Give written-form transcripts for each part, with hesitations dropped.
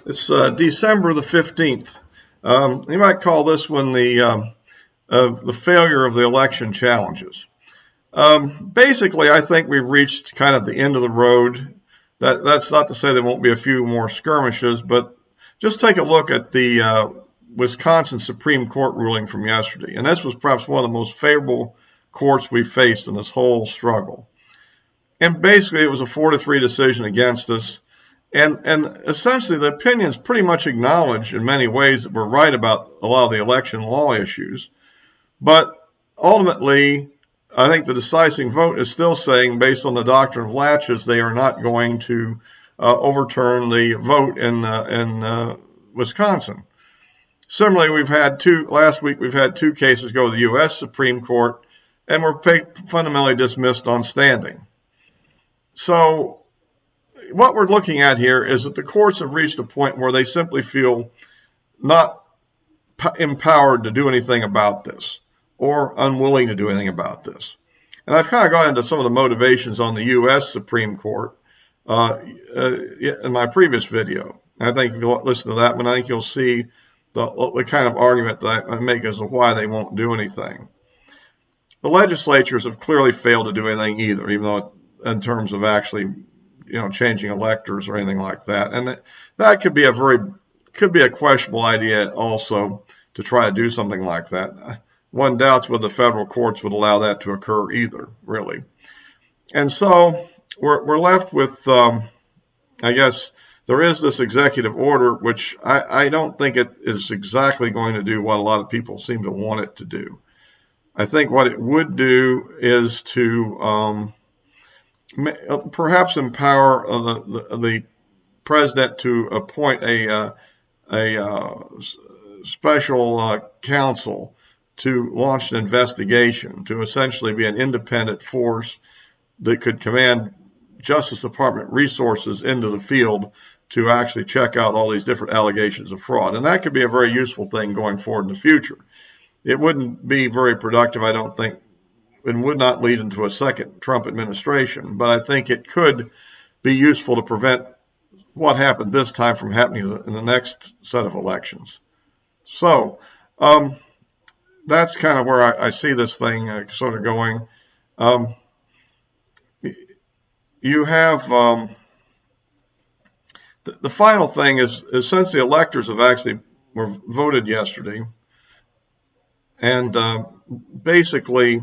It's December the 15th. You might call this one the failure of the election challenges. Basically, I think we've reached kind of the end of the road. That's not to say there won't be a few more skirmishes, but just take a look at the Wisconsin Supreme Court ruling from yesterday. And this was perhaps one of the most favorable courts we've faced in this whole struggle. And basically, it was a 4-3 decision against us. And essentially, the opinions pretty much acknowledge in many ways that we're right about a lot of the election law issues. But ultimately, I think the decisive vote is still saying, based on the doctrine of laches, they are not going to overturn the vote in Wisconsin. Similarly, last week we've had two cases go to the U.S. Supreme Court, and were fundamentally dismissed on standing. So what we're looking at here is that the courts have reached a point where they simply feel not empowered to do anything about this, or unwilling to do anything about this. And I've kind of gone into some of the motivations on the U.S. Supreme Court in my previous video. I think if you listen to that one, I think you'll see the kind of argument that I make as to why they won't do anything. The legislatures have clearly failed to do anything either, even though in terms of actually changing electors or anything like that. And that could be a questionable idea also, to try to do something like that. One doubts whether the federal courts would allow that to occur either, really. And so we're left with, I guess, there is this executive order, which I don't think it is exactly going to do what a lot of people seem to want it to do. I think what it would do is to perhaps empower the president to appoint a special counsel to launch an investigation, to essentially be an independent force that could command Justice Department resources into the field to actually check out all these different allegations of fraud. And that could be a very useful thing going forward in the future. It wouldn't be very productive, I don't think, and would not lead into a second Trump administration, but I think it could be useful to prevent what happened this time from happening in the next set of elections. So that's kind of where I see this thing sort of going. You have the final thing is since the electors have actually were voted yesterday, and basically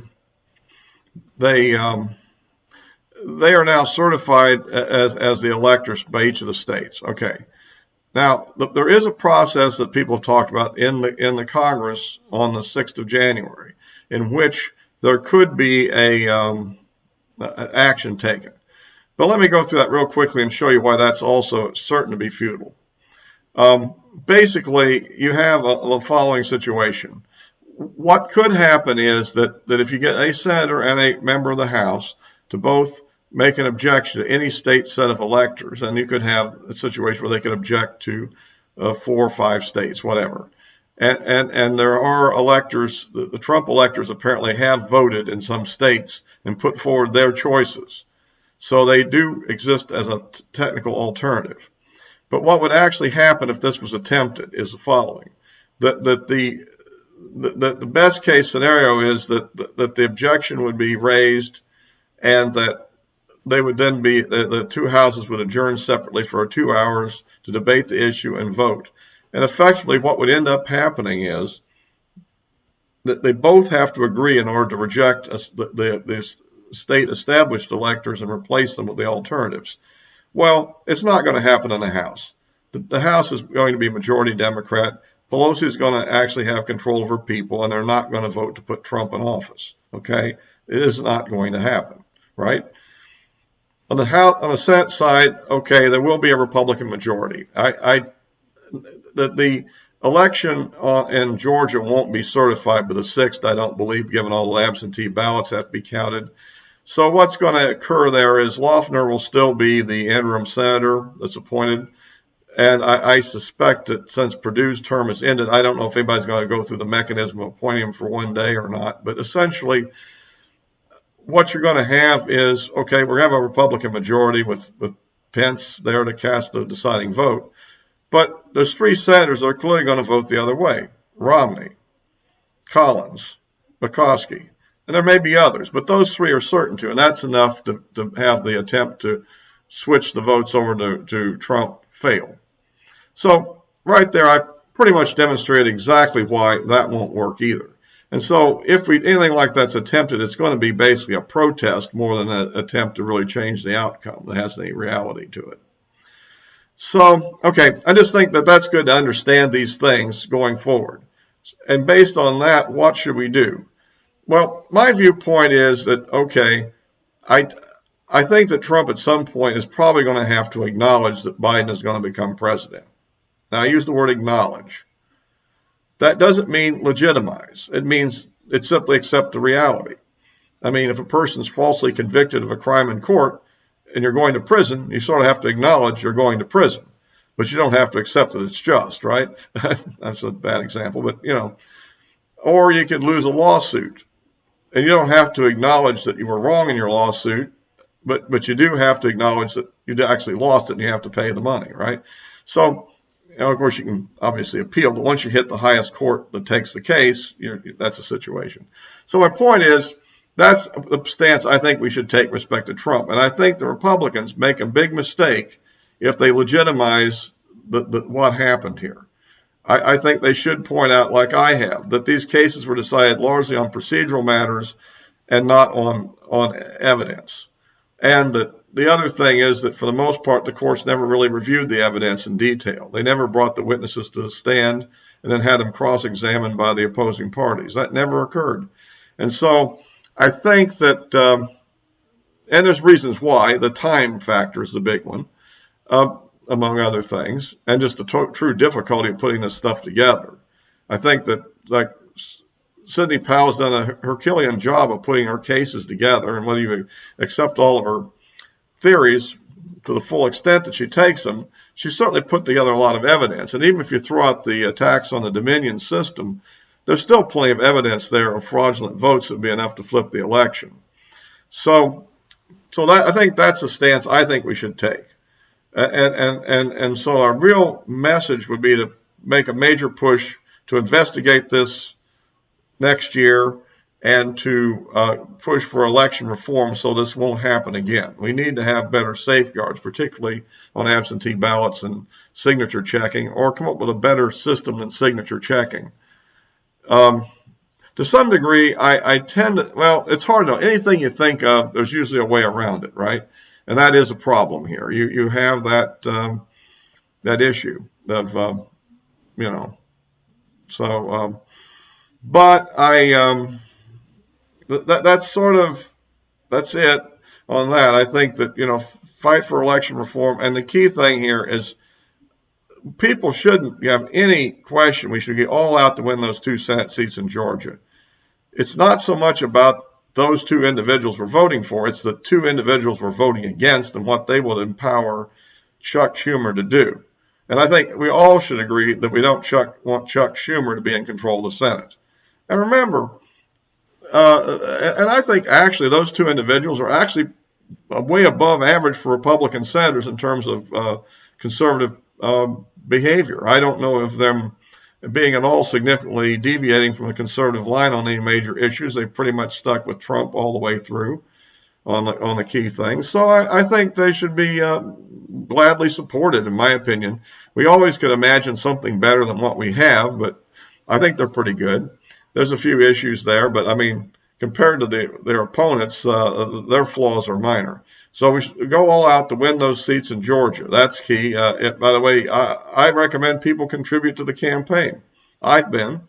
they are now certified as the electors by each of the states. Okay. Now, there is a process that people have talked about in the Congress on the 6th of January, in which there could be an action taken. But let me go through that real quickly and show you why that's also certain to be futile. Basically, you have the following situation. What could happen is that if you get a senator and a member of the House to both make an objection to any state set of electors, and you could have a situation where they could object to 4 or 5 states, whatever. And there are electors, the Trump electors apparently have voted in some states and put forward their choices. So they do exist as a technical alternative. But what would actually happen if this was attempted is the following. That the best case scenario is that the objection would be raised, and that they would then be, the two houses would adjourn separately for 2 hours to debate the issue and vote. And effectively what would end up happening is that they both have to agree in order to reject the state established electors and replace them with the alternatives. Well, it's not going to happen in the House. The House is going to be majority Democrat. Pelosi is going to actually have control of her people, and they're not going to vote to put Trump in office. Okay? It is not going to happen, right? On the Senate side, okay, there will be a Republican majority. The election in Georgia won't be certified by the 6th, I don't believe, given all the absentee ballots have to be counted. So what's going to occur there is Loeffner will still be the interim senator that's appointed. And I suspect that since Perdue's term has ended, I don't know if anybody's going to go through the mechanism of appointing him for one day or not. But essentially, what you're going to have is, okay, we're going to have a Republican majority with Pence there to cast the deciding vote. But there's 3 senators that are clearly going to vote the other way: Romney, Collins, McCoskey. And there may be others, but those 3 are certain to, and that's enough to have the attempt to switch the votes over to Trump fail. So right there, I pretty much demonstrated exactly why that won't work either. And so if anything like that's attempted, it's going to be basically a protest more than an attempt to really change the outcome that has any reality to it. So, okay, I just think that that's good to understand these things going forward. And based on that, what should we do? Well, my viewpoint is that, okay, I think that Trump at some point is probably going to have to acknowledge that Biden is going to become president. Now, I use the word acknowledge. That doesn't mean legitimize. It means it simply accept the reality. I mean, if a person's falsely convicted of a crime in court and you're going to prison, you sort of have to acknowledge you're going to prison. But you don't have to accept that it's just, right? That's a bad example, but, or you could lose a lawsuit. And you don't have to acknowledge that you were wrong in your lawsuit, but you do have to acknowledge that you actually lost it and you have to pay the money, right? So, of course, you can obviously appeal, but once you hit the highest court that takes the case, that's a situation. So my point is, that's the stance I think we should take with respect to Trump. And I think the Republicans make a big mistake if they legitimize what happened here. I think they should point out, like I have, that these cases were decided largely on procedural matters and not on evidence. And that the other thing is that for the most part, the courts never really reviewed the evidence in detail. They never brought the witnesses to the stand and then had them cross-examined by the opposing parties. That never occurred. And so I think that, and there's reasons why, the time factor is the big one. Among other things, and just the true difficulty of putting this stuff together. I think that, like, Sidney Powell's done a Herculean job of putting her cases together, and whether you accept all of her theories to the full extent that she takes them, she certainly put together a lot of evidence. And even if you throw out the attacks on the Dominion system, there's still plenty of evidence there of fraudulent votes that would be enough to flip the election. So that, I think that's a stance I think we should take. And so our real message would be to make a major push to investigate this next year and to push for election reform so this won't happen again. We need to have better safeguards, particularly on absentee ballots and signature checking, or come up with a better system than signature checking. To some degree, I tend to, well, it's hard to know. Anything you think of, there's usually a way around it, right? And that is a problem here. You have that issue of but that's it on that. I think that fight for election reform, and the key thing here is people shouldn't have any question. We should get all out to win those 2 Senate seats in Georgia. It's not so much about those 2 individuals we're voting for. It's the 2 individuals we're voting against and what they will empower Chuck Schumer to do. And I think we all should agree that we don't want Chuck Schumer to be in control of the Senate. And remember, and I think actually those 2 individuals are actually way above average for Republican senators in terms of conservative behavior. I don't know if them being at all significantly deviating from the conservative line on any major issues. They've pretty much stuck with Trump all the way through on the key things. So I think they should be gladly supported, in my opinion. We always could imagine something better than what we have, but I think they're pretty good. There's a few issues there, but I mean, compared to their opponents, their flaws are minor. So we should go all out to win those seats in Georgia. That's key. By the way, I recommend people contribute to the campaign. I've been.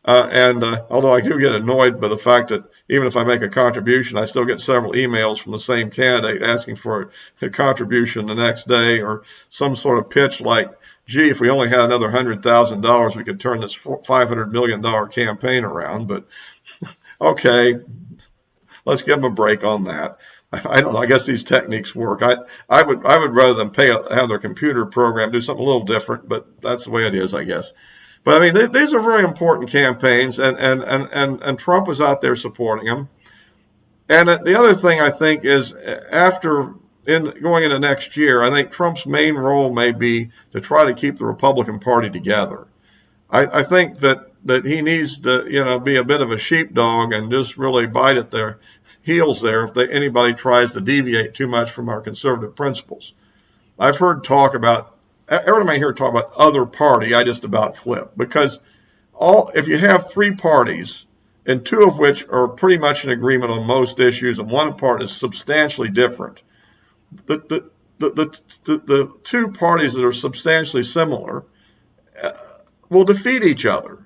Although I do get annoyed by the fact that even if I make a contribution, I still get several emails from the same candidate asking for a contribution the next day, or some sort of pitch like, gee, if we only had another $100,000, we could turn this $500 million campaign around. But okay, let's give them a break on that. I don't know. I guess these techniques work. I would rather than have their computer program do something a little different, but that's the way it is, I guess. But I mean, these are very important campaigns, and Trump was out there supporting them. And the other thing I think is after going into next year, I think Trump's main role may be to try to keep the Republican Party together. I think that he needs to, be a bit of a sheepdog and just really bite at their heels there if anybody tries to deviate too much from our conservative principles. I've heard talk about, every time I hear talk about other party, I just about flip, because if you have three parties and two of which are pretty much in agreement on most issues and one part is substantially different, the two parties that are substantially similar will defeat each other.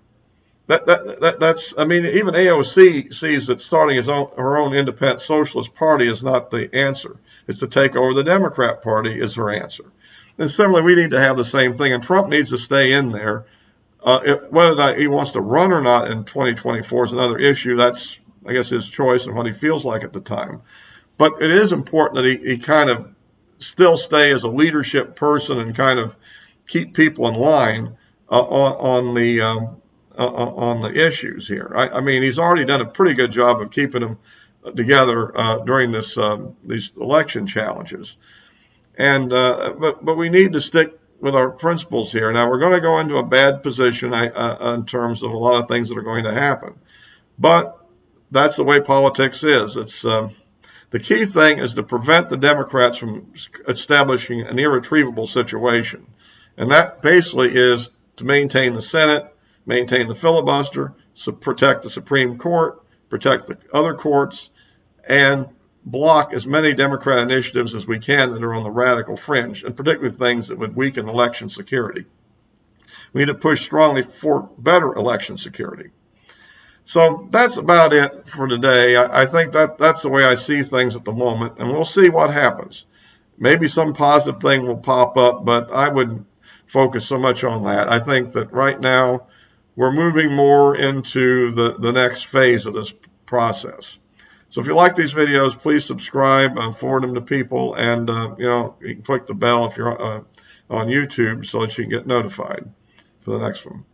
That's I mean, even AOC sees that starting her own independent socialist party is not the answer. It's to take over the Democrat Party is her answer. And similarly, we need to have the same thing, and Trump needs to stay in there. Whether he wants to run or not in 2024 is another issue. That's, I guess, his choice and what he feels like at the time. But it is important that he kind of still stay as a leadership person and kind of keep people in line on the issues here. I mean, he's already done a pretty good job of keeping them together during these election challenges. And but we need to stick with our principles here. Now, we're going to go into a bad position in terms of a lot of things that are going to happen. But that's the way politics is. It's the key thing is to prevent the Democrats from establishing an irretrievable situation. And that basically is to maintain the Senate, maintain the filibuster, protect the Supreme Court, protect the other courts, and block as many Democrat initiatives as we can that are on the radical fringe, and particularly things that would weaken election security. We need to push strongly for better election security. So that's about it for today. I think that's the way I see things at the moment, and we'll see what happens. Maybe some positive thing will pop up, but I wouldn't focus so much on that. I think that right now we're moving more into the next phase of this process. So if you like these videos, please subscribe, forward them to people, and you can click the bell if you're on YouTube so that you can get notified for the next one.